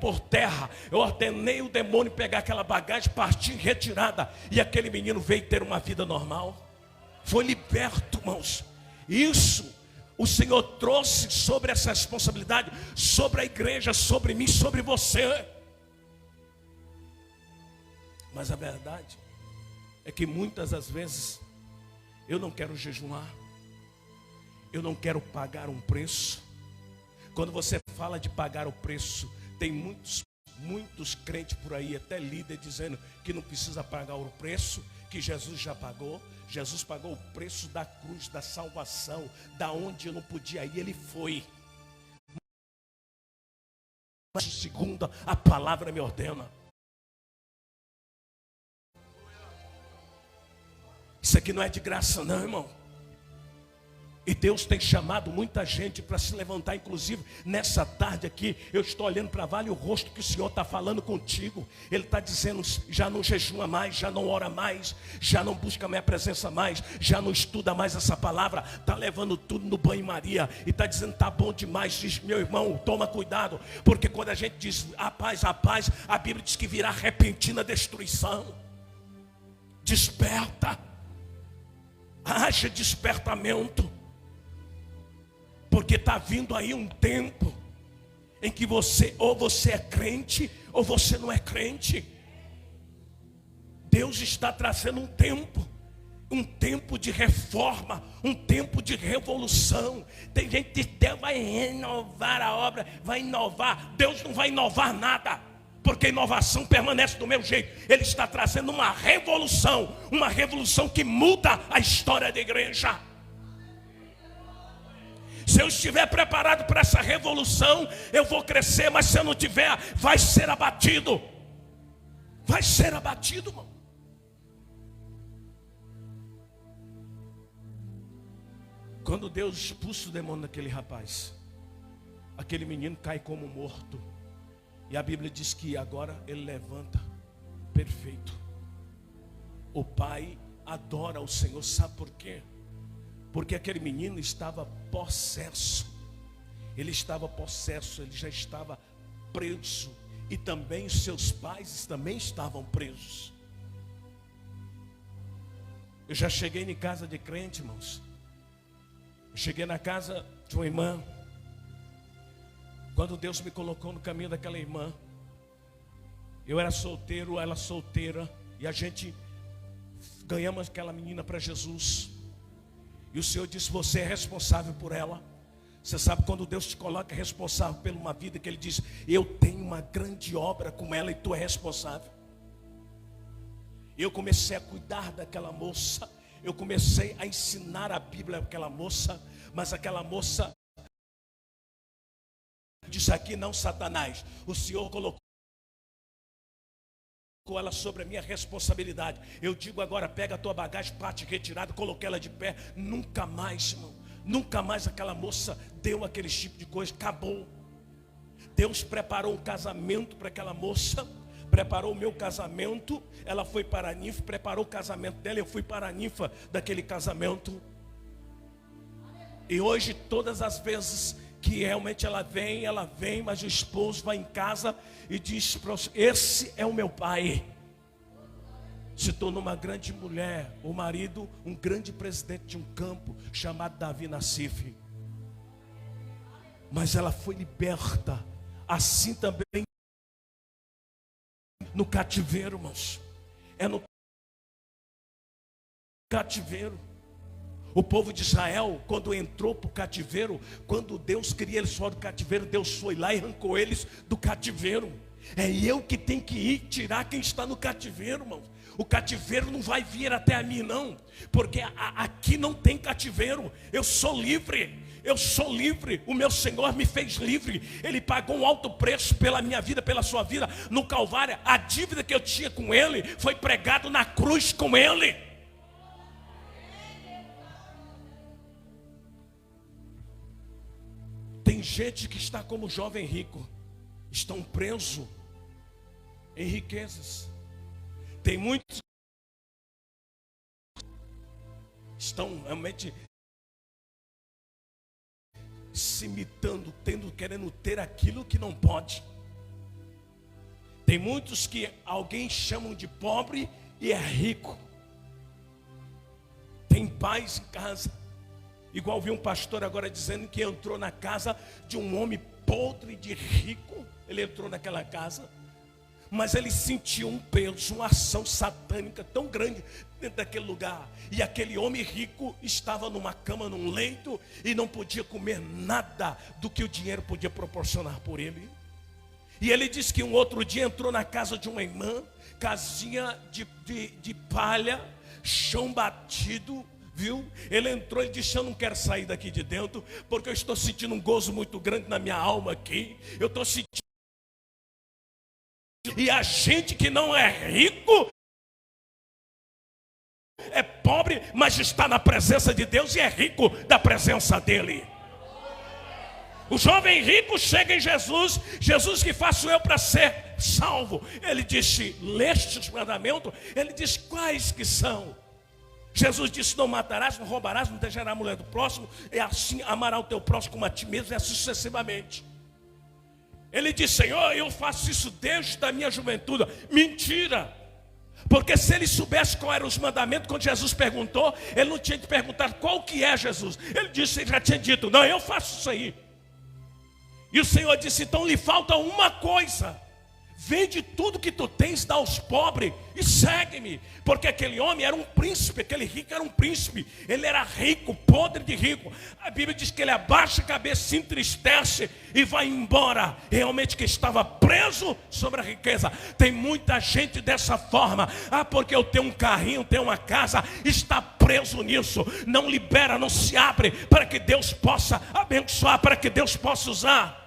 por terra. Eu ordenei o demônio pegar aquela bagagem, partir em retirada, e aquele menino veio ter uma vida normal. Foi liberto, irmãos. Isso o Senhor trouxe sobre essa responsabilidade, sobre a igreja, sobre mim, sobre você. Mas a verdade é que muitas das vezes eu não quero jejuar, eu não quero pagar um preço. Quando você fala de pagar o preço, tem muitos crentes por aí, até líder, dizendo que não precisa pagar o preço, que Jesus já pagou. Jesus pagou o preço da cruz, da salvação, da onde eu não podia ir, ele foi. Mas segundo a palavra me ordena. Isso aqui não é de graça não, irmão. E Deus tem chamado muita gente para se levantar. Inclusive nessa tarde aqui, eu estou olhando para o rosto que o Senhor está falando contigo. Ele está dizendo: já não jejua mais, já não ora mais, já não busca minha presença mais, já não estuda mais essa palavra, está levando tudo no banho-maria e está dizendo: está bom demais. Diz: meu irmão, toma cuidado, porque quando a gente diz a paz, a Bíblia diz que virá repentina destruição. Desperta, haja despertamento. Porque está vindo aí um tempo em que ou você é crente ou você não é crente. Deus está trazendo um tempo de reforma, um tempo de revolução. Tem gente que diz: Deus vai renovar a obra, vai inovar. Deus não vai inovar nada, porque a inovação permanece do mesmo jeito. Ele está trazendo uma revolução que muda a história da igreja. Se eu estiver preparado para essa revolução, eu vou crescer. Mas se eu não tiver, vai ser abatido. Vai ser abatido, irmão. Quando Deus expulsa o demônio daquele rapaz, aquele menino cai como morto. E a Bíblia diz que agora ele levanta perfeito. O pai adora o Senhor. Sabe por quê? Porque aquele menino estava possesso. Ele estava possesso, ele já estava preso. E também os seus pais também estavam presos. Eu já cheguei em casa de crente, irmãos. Eu cheguei na casa de uma irmã. Quando Deus me colocou no caminho daquela irmã, eu era solteiro, ela solteira, e a gente ganhamos aquela menina para Jesus. E o Senhor disse: você é responsável por ela. Você sabe quando Deus te coloca responsável por uma vida, que Ele diz: eu tenho uma grande obra com ela e tu é responsável. Eu comecei a cuidar daquela moça. Eu comecei a ensinar a Bíblia àquela moça. Mas aquela moça disse: aqui não, Satanás. O Senhor colocou ela sobre a minha responsabilidade. Eu digo agora, pega a tua bagagem, parte retirada, coloquei ela de pé. Nunca mais, irmão, nunca mais aquela moça deu aquele tipo de coisa, acabou. Deus preparou um casamento para aquela moça, preparou o meu casamento. Ela foi para a ninfa, preparou o casamento dela, eu fui para a ninfa daquele casamento. E hoje, todas as vezes que realmente ela vem, mas o esposo vai em casa e diz: esse é o meu pai. Se tornou uma grande mulher, o marido, um grande presidente de um campo chamado Davi Nassif. Mas ela foi liberta, assim também no cativeiro, irmãos. É no cativeiro. O povo de Israel, quando entrou para o cativeiro, quando Deus queria eles fora do cativeiro, Deus foi lá e arrancou eles do cativeiro. É eu que tenho que ir tirar quem está no cativeiro, irmão. O cativeiro não vai vir até a mim, não, porque aqui não tem cativeiro. Eu sou livre. Eu sou livre, o meu Senhor me fez livre. Ele pagou um alto preço pela minha vida, pela sua vida. No Calvário, a dívida que eu tinha com Ele foi pregado na cruz com Ele. Tem gente que está como jovem rico, estão presos em riquezas. Tem muitos estão realmente se imitando, querendo ter aquilo que não pode. Tem muitos que alguém chamam de pobre e é rico. Tem pais em casa, igual vi um pastor agora dizendo que entrou na casa de um homem podre de rico. Ele entrou naquela casa, mas ele sentiu um peso, uma ação satânica tão grande dentro daquele lugar. E aquele homem rico estava numa cama, num leito, e não podia comer nada do que o dinheiro podia proporcionar por ele. E ele disse que um outro dia entrou na casa de uma irmã, casinha de palha, chão batido, viu? Ele entrou e disse: eu não quero sair daqui de dentro, porque eu estou sentindo um gozo muito grande na minha alma aqui. Eu estou sentindo. E a gente que não é rico, é pobre, mas está na presença de Deus e é rico da presença dele. O jovem rico chega em Jesus: Jesus, que faço eu para ser salvo? Ele disse: leste os mandamentos? Ele disse: quais que são? Jesus disse: não matarás, não roubarás, não desejarás a mulher do próximo, e assim amarás o teu próximo como a ti mesmo, e assim sucessivamente. Ele disse: Senhor, eu faço isso desde a minha juventude. Mentira! Porque se ele soubesse qual eram os mandamentos, quando Jesus perguntou, ele não tinha que perguntar qual que é Jesus. Ele disse, ele já tinha dito: não, eu faço isso aí. E o Senhor disse: então lhe falta uma coisa. Vende tudo que tu tens, dá aos pobres e segue-me. Porque aquele homem era um príncipe, aquele rico era um príncipe. Ele era rico, podre de rico. A Bíblia diz que ele abaixa a cabeça, se entristece e vai embora. Realmente que estava preso sobre a riqueza. Tem muita gente dessa forma. Ah, porque eu tenho um carrinho, tenho uma casa, está preso nisso. Não libera, não se abre para que Deus possa abençoar, para que Deus possa usar.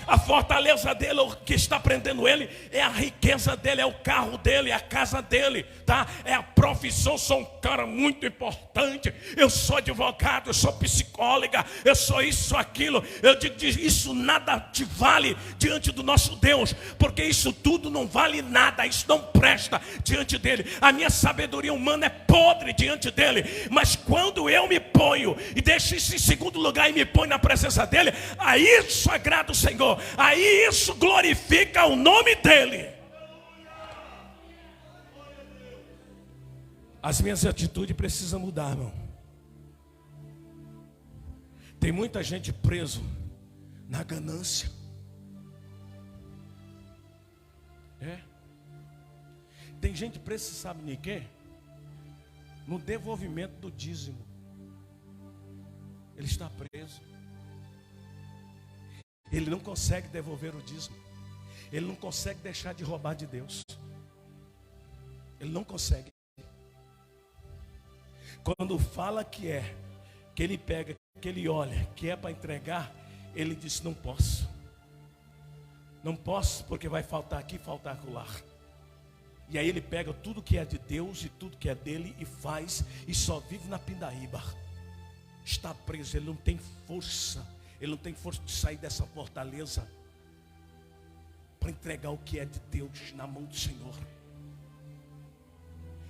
A fortaleza dele, o que está prendendo ele, é a riqueza dele, é o carro dele, é a casa dele, tá? É a profissão. Sou um cara muito importante, eu sou advogado, eu sou psicóloga, eu sou isso, aquilo. Eu digo, isso nada te vale diante do nosso Deus, porque isso tudo não vale nada, isso não presta diante dele. A minha sabedoria humana é podre diante dele, mas quando eu me ponho e deixo isso em segundo lugar e me ponho na presença dele, aí isso agrada o Senhor. Aí isso glorifica o nome dele. As minhas atitudes precisam mudar, irmão. Tem muita gente preso na ganância. Tem gente presa, sabe nem quê? No devolvimento do dízimo. Ele está preso. Ele não consegue devolver o dízimo. Ele não consegue deixar de roubar de Deus. Ele não consegue. Quando fala que ele pega, que ele olha, que é para entregar, ele diz: não posso. Não posso, porque vai faltar aqui, faltar acolá. E aí ele pega tudo que é de Deus e tudo que é dele e faz, e só vive na pindaíba. Está preso, ele não tem força. Ele não tem força de sair dessa fortaleza para entregar o que é de Deus na mão do Senhor.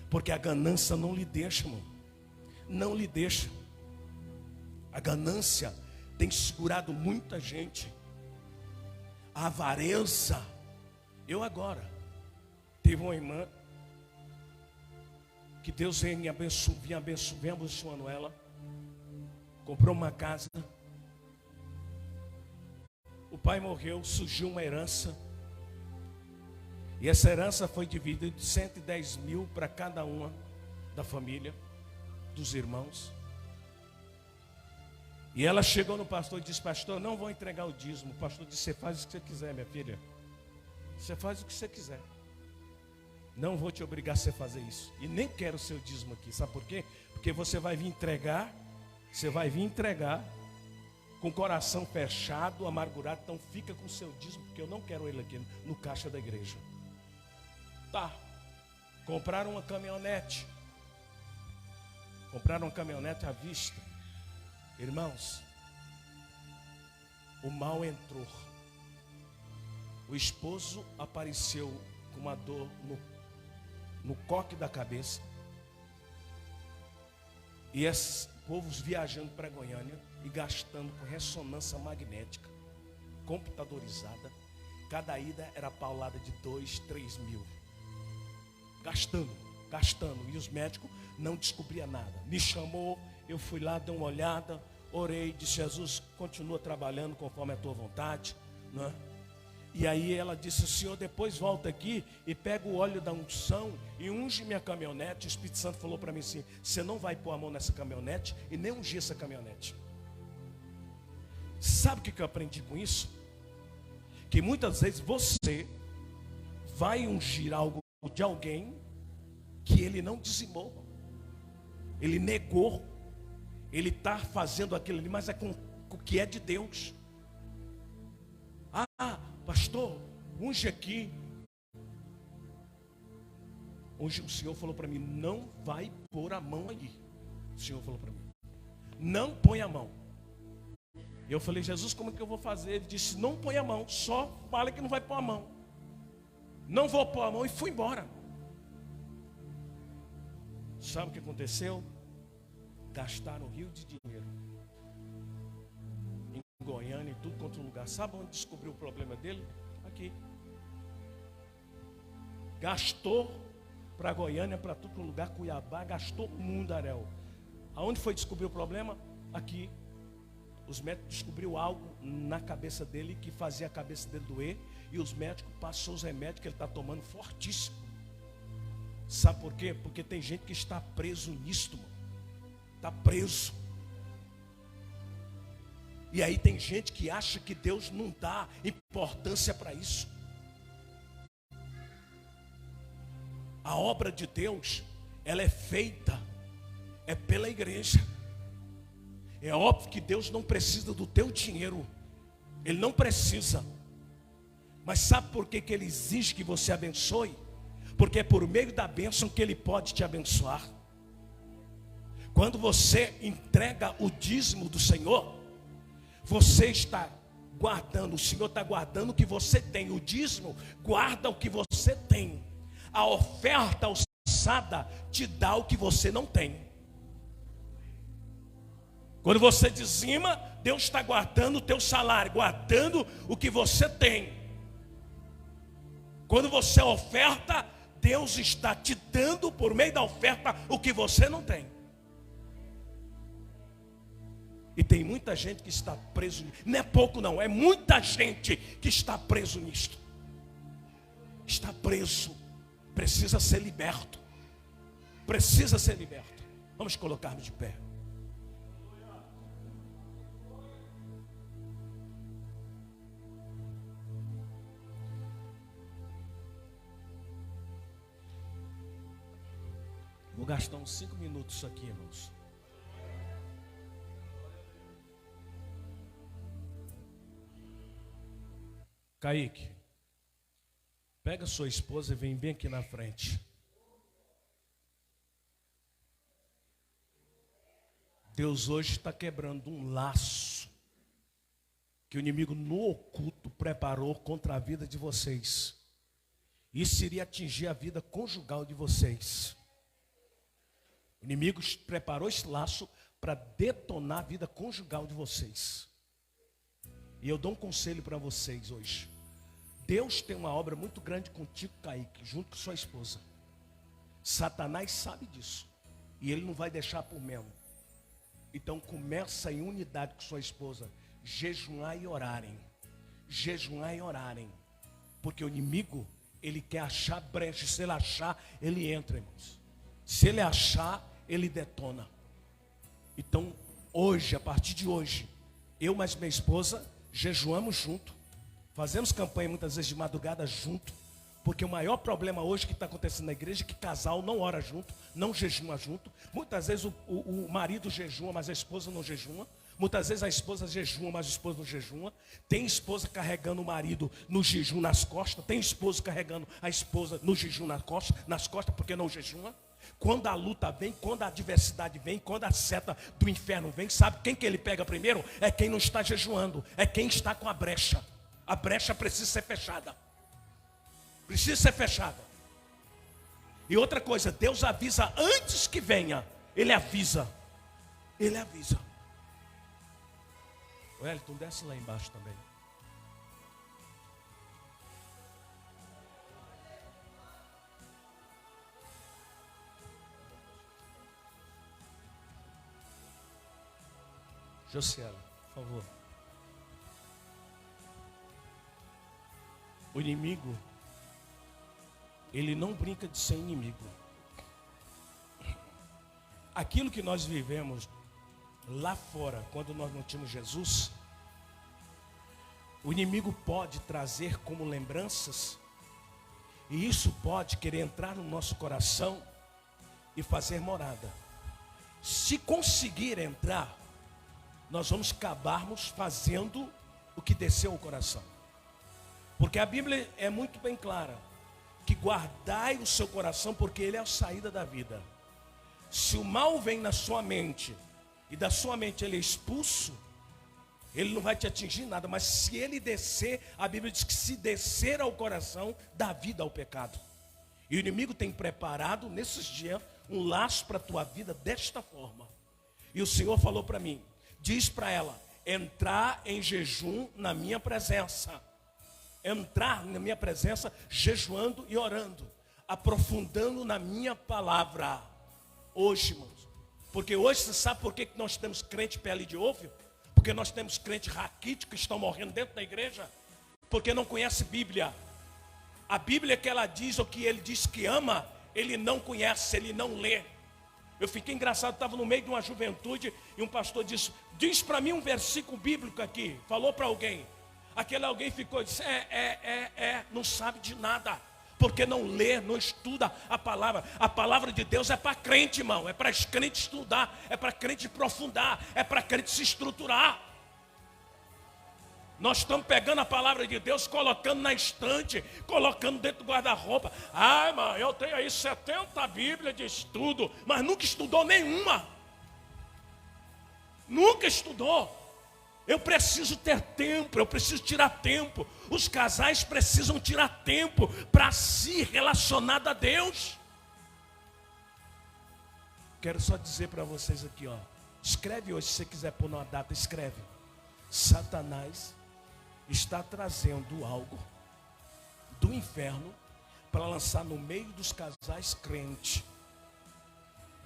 Porque a ganância não lhe deixa, irmão. Não lhe deixa. A ganância tem segurado muita gente. A avareza. Eu agora teve uma irmã que Deus vem abençoando ela. Comprou uma casa. O pai morreu, surgiu uma herança. E essa herança foi dividida de 110 mil para cada uma da família, dos irmãos. E ela chegou no pastor e disse: pastor, não vou entregar o dízimo. O pastor disse: você faz o que você quiser, minha filha. Você faz o que você quiser. Não vou te obrigar a você fazer isso. E nem quero o seu dízimo aqui. Sabe por quê? Porque você vai vir entregar. Você vai vir entregar com o coração fechado, amargurado. Então fica com o seu dízimo, porque eu não quero ele aqui no caixa da igreja. Tá. Compraram uma caminhonete. Compraram uma caminhonete à vista. Irmãos, o mal entrou. O esposo apareceu com uma dor no coque da cabeça. E esses povos viajando para Goiânia e gastando com ressonância magnética, computadorizada. Cada ida era paulada de 2, 3 mil. Gastando. E os médicos não descobriam nada. Me chamou, eu fui lá, dei uma olhada, orei, disse: Jesus, continua trabalhando conforme a tua vontade, né? E aí ela disse: o senhor depois volta aqui e pega o óleo da unção e unge minha caminhonete. O Espírito Santo falou para mim assim: você não vai pôr a mão nessa caminhonete e nem ungir essa caminhonete. Sabe o que eu aprendi com isso? Que muitas vezes você vai ungir algo de alguém que ele não dizimou, ele negou, ele está fazendo aquilo ali, mas é com o que é de Deus. Ah, pastor, unge aqui. Hoje o Senhor falou para mim: não vai pôr a mão aí. O Senhor falou para mim: não põe a mão. Eu falei: Jesus, como é que eu vou fazer? Ele disse: não põe a mão, só fala que não vai pôr a mão. Não vou pôr a mão, e fui embora. Sabe o que aconteceu? Gastaram rio de dinheiro em Goiânia, em tudo quanto lugar. Sabe onde descobriu o problema dele? Aqui. Gastou para Goiânia, para todo lugar, Cuiabá, gastou Mundaréu. Aonde foi descobrir o problema? Aqui. Os médicos descobriu algo na cabeça dele que fazia a cabeça dele doer. E os médicos passou os remédios que ele está tomando fortíssimo. Sabe por quê? Porque tem gente que está preso nisto, mano. Está preso. E aí tem gente que acha que Deus não dá importância para isso. A obra de Deus, ela é feita, é pela igreja. É óbvio que Deus não precisa do teu dinheiro. Ele não precisa. Mas sabe por que Ele exige que você abençoe? Porque é por meio da bênção que Ele pode te abençoar. Quando você entrega o dízimo do Senhor, você está guardando, o Senhor está guardando o que você tem. O dízimo guarda o que você tem. A oferta alçada te dá o que você não tem. Quando você dizima, Deus está guardando o teu salário, guardando o que você tem. Quando você oferta, Deus está te dando por meio da oferta o que você não tem. E tem muita gente que está preso. Não é pouco não, é muita gente que está preso nisto. Está preso. Precisa ser liberto. Precisa ser liberto. Vamos colocar-nos de pé. Vou gastar uns 5 minutos aqui, irmãos. Kaique, Pega sua esposa e vem bem aqui na frente. Deus hoje está quebrando um laço que o inimigo no oculto preparou contra a vida de vocês. Isso iria atingir a vida conjugal de vocês. O inimigo preparou esse laço para detonar a vida conjugal de vocês. E eu dou um conselho para vocês hoje. Deus tem uma obra muito grande contigo, Kaique, junto com sua esposa. Satanás sabe disso. E ele não vai deixar por menos. Então começa em unidade com sua esposa. Jejuar e orarem. Jejuar e orarem. Porque o inimigo, ele quer achar brecha. Se ele achar, ele entra, irmãos. Se ele achar, ele detona. Então, hoje, a partir de hoje, eu mais minha esposa, jejuamos junto. Fazemos campanha muitas vezes de madrugada junto. Porque o maior problema hoje que está acontecendo na igreja é que casal não ora junto, não jejuma junto. Muitas vezes o marido jejuma, mas a esposa não jejuma. Muitas vezes a esposa jejuma, mas a esposa não jejuma. Tem esposa carregando o marido no jejum nas costas. Tem esposa carregando a esposa no jejum nas costas porque não jejuma. Quando a luta vem, quando a adversidade vem, quando a seta do inferno vem, sabe quem que ele pega primeiro? É quem não está jejuando, é quem está com a brecha. A brecha precisa ser fechada. Precisa ser fechada. E outra coisa, Deus avisa antes que venha. Ele avisa. Ele avisa. O Elton, desce lá embaixo também. Josiela, por favor. O inimigo, ele não brinca de ser inimigo. Aquilo que nós vivemos lá fora, quando nós não tínhamos Jesus, o inimigo pode trazer como lembranças, e isso pode querer entrar no nosso coração e fazer morada. Se conseguir entrar, nós vamos acabarmos fazendo o que desceu ao coração. Porque a Bíblia é muito bem clara, que guardai o seu coração, porque ele é a saída da vida. Se o mal vem na sua mente, e da sua mente ele é expulso, ele não vai te atingir nada. Mas se ele descer, a Bíblia diz que se descer ao coração, dá vida ao pecado. E o inimigo tem preparado nesses dias um laço para a tua vida desta forma. E o Senhor falou para mim, diz para ela, entrar em jejum na minha presença. Entrar na minha presença, jejuando e orando, aprofundando na minha palavra. Hoje, irmãos. Porque hoje, você sabe por que nós temos crente pele de ovo? Porque nós temos crente raquítico que estão morrendo dentro da igreja. Porque não conhece Bíblia. A Bíblia que ela diz, ou que ele diz que ama, ele não conhece, ele não lê. Eu fiquei engraçado, estava no meio de uma juventude e um pastor disse, diz para mim um versículo bíblico aqui. Falou para alguém. Aquele alguém ficou e disse, não sabe de nada. Porque não lê, não estuda a palavra. A palavra de Deus é para crente, irmão. É para crente estudar, é para crente aprofundar, é para crente se estruturar. Nós estamos pegando a palavra de Deus, colocando na estante, colocando dentro do guarda-roupa. Ah, irmão, eu tenho aí 70 Bíblias de estudo, mas nunca estudou nenhuma. Nunca estudou. Eu preciso ter tempo, eu preciso tirar tempo. Os casais precisam tirar tempo para se relacionar a Deus. Quero só dizer para vocês aqui, ó. Escreve hoje, se você quiser pôr numa data, escreve. Satanás está trazendo algo do inferno para lançar no meio dos casais crentes.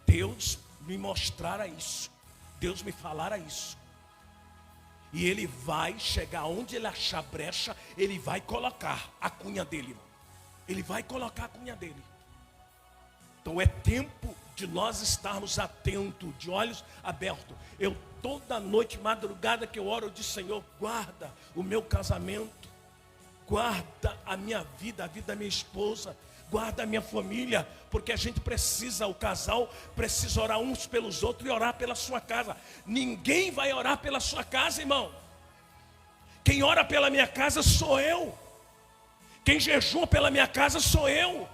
Deus me mostrara isso. Deus me falara isso. E ele vai chegar onde ele achar brecha, ele vai colocar a cunha dele, irmão. Ele vai colocar a cunha dele. Então é tempo de nós estarmos atentos, de olhos abertos. Eu toda noite, madrugada que eu oro, eu digo, Senhor, guarda o meu casamento, guarda a minha vida, a vida da minha esposa, guarda a minha família, porque a gente precisa, o casal precisa orar uns pelos outros e orar pela sua casa. Ninguém vai orar pela sua casa, irmão. Quem ora pela minha casa sou eu. Quem jejua pela minha casa sou eu.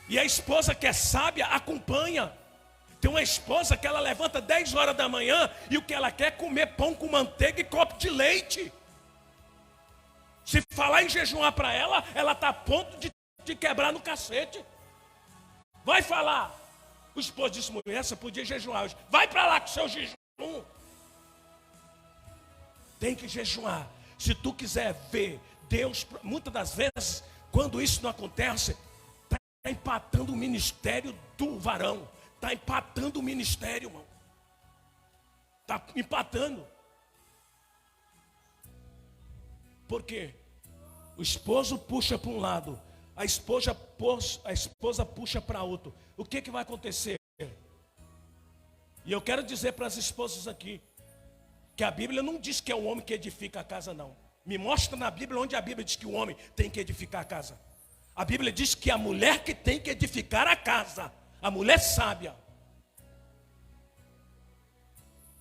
E a esposa que é sábia acompanha. Tem uma esposa que ela levanta 10 horas da manhã e o que ela quer é comer pão com manteiga e copo de leite. Se falar em jejuar para ela, ela está a ponto de quebrar no cacete. Vai falar. O esposo disse, mulher, você podia jejuar hoje. Vai para lá com o seu jejum. Tem que jejuar. Se tu quiser ver Deus, muitas das vezes, quando isso não acontece, está empatando o ministério do varão. Está empatando o ministério, irmão. Está empatando. Por quê? O esposo puxa para um lado, a esposa puxa para outro. O que vai acontecer? E eu quero dizer para as esposas aqui, que a Bíblia não diz que é o homem que edifica a casa, não. Me mostra na Bíblia onde a Bíblia diz que o homem tem que edificar a casa. A Bíblia diz que é a mulher que tem que edificar a casa. A mulher sábia.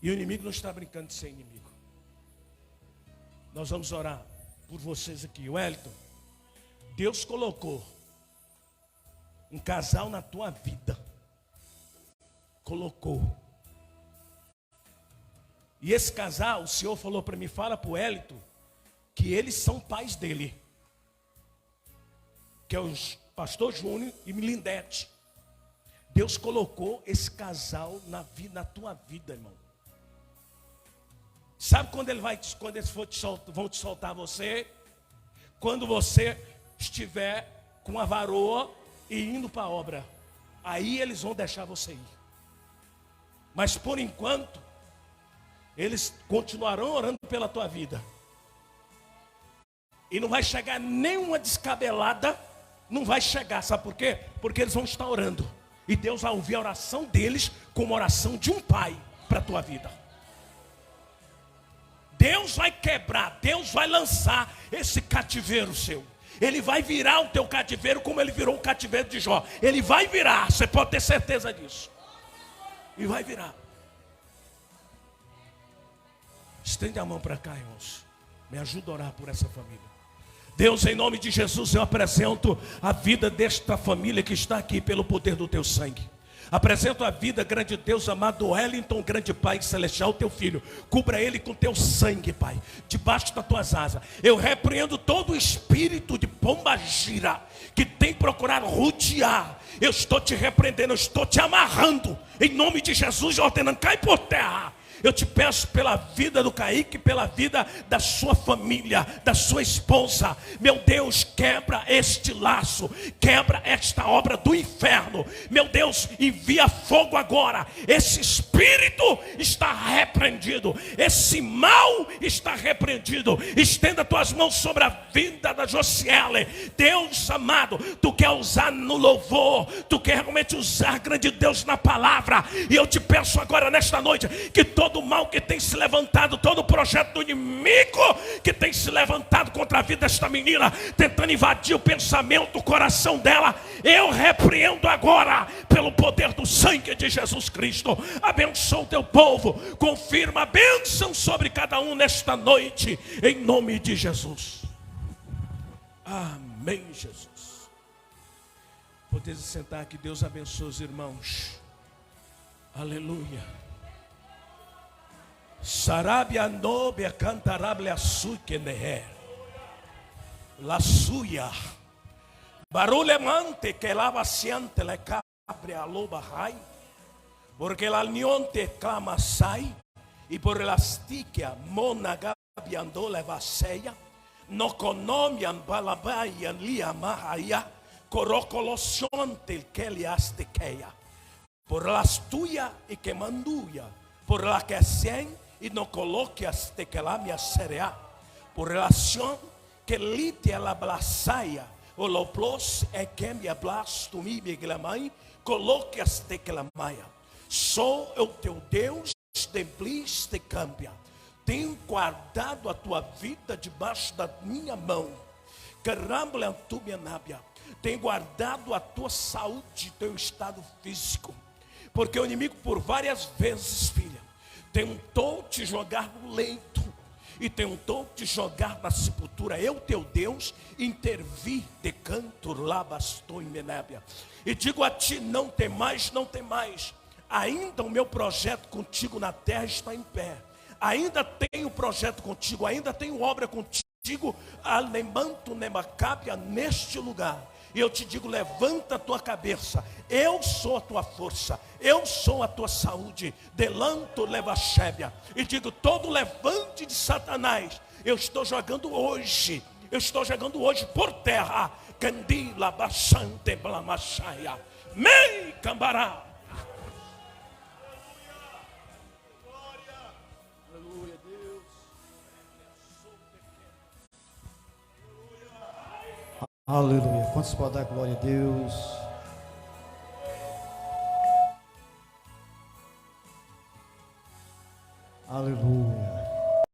E o inimigo não está brincando de ser inimigo. Nós vamos orar por vocês aqui. Wellington, Deus colocou um casal na tua vida. Colocou. E esse casal, o Senhor falou para mim, fala para o Wellington, que eles são pais dele. Que é o pastor Júnior e Milindete. Deus colocou esse casal na tua vida, irmão. Sabe quando eles vão te soltar você? Quando você estiver com a varoa e indo para a obra. Aí eles vão deixar você ir. Mas por enquanto, eles continuarão orando pela tua vida. E não vai chegar nenhuma descabelada. Não vai chegar, sabe por quê? Porque eles vão estar orando. E Deus vai ouvir a oração deles como a oração de um pai para a tua vida. Deus vai quebrar, Deus vai lançar esse cativeiro seu. Ele vai virar o teu cativeiro como ele virou o cativeiro de Jó. Ele vai virar, você pode ter certeza disso. E vai virar. Estende a mão para cá, irmãos. Me ajuda a orar por essa família. Deus, em nome de Jesus, eu apresento a vida desta família que está aqui pelo poder do teu sangue. Apresento a vida, grande Deus, amado Wellington, grande Pai celestial, teu filho. Cubra ele com teu sangue, Pai, debaixo das tuas asas. Eu repreendo todo o espírito de pombagira que tem procurado rodear. Eu estou te repreendendo, eu estou te amarrando, em nome de Jesus, ordenando, cai por terra. Eu te peço pela vida do Kaique, pela vida da sua família, da sua esposa. Meu Deus, quebra este laço, quebra esta obra do inferno. Meu Deus, envia fogo agora. Esse espírito está repreendido, esse mal está repreendido. Estenda tuas mãos sobre a vida da Josiele. Deus amado, tu quer usar no louvor, tu quer realmente usar, grande Deus, na palavra. E eu te peço agora nesta noite, que todo mal que tem se levantado, todo projeto do inimigo que tem se levantado contra a vida desta menina, tentando invadir o pensamento, o coração dela, eu repreendo agora pelo poder do sangue de Jesus Cristo. Abençoa o teu povo, confirma a bênção sobre cada um nesta noite, em nome de Jesus. Amém, Jesus. Podeis sentar, que Deus abençoe os irmãos. Aleluia. Sarabia nobia cantarable açúcar neher. La suya. Barulemante que lava siente le cabre a loba rai. Porque la nionte clama sai. Y por la stiquia mona gabiando le vaseya. No conomian balabayan lia mahaya. Corocolosionte el que le astequeia. Por la astuya y que manduya. Por la que sen. E não coloque as tequelamia cereal. Por relação que lite a la blasaia. O loplos é que me ablastumi beglamai. Coloque as tequelamaia. Sou o teu Deus, templis te cambia. Tenho guardado a tua vida debaixo da minha mão. Carambla antubia nábia. Tenho guardado a tua saúde, teu estado físico. Porque o inimigo por várias vezes, filha, tentou te jogar no leito, e tentou te jogar na sepultura. Eu, teu Deus, intervi de canto lá bastou em Menébia. E digo a ti, não tem mais, não tem mais. Ainda o meu projeto contigo na terra está em pé. Ainda tenho projeto contigo, ainda tenho obra contigo, alemanto nemacábia neste lugar. E eu te digo, levanta a tua cabeça, eu sou a tua força, eu sou a tua saúde, delanto levachébia. E digo, todo levante de Satanás, eu estou jogando hoje por terra. Candila bachante blamachaia, mei cambará. Aleluia. Quantos podem dar glória a Deus? Aleluia.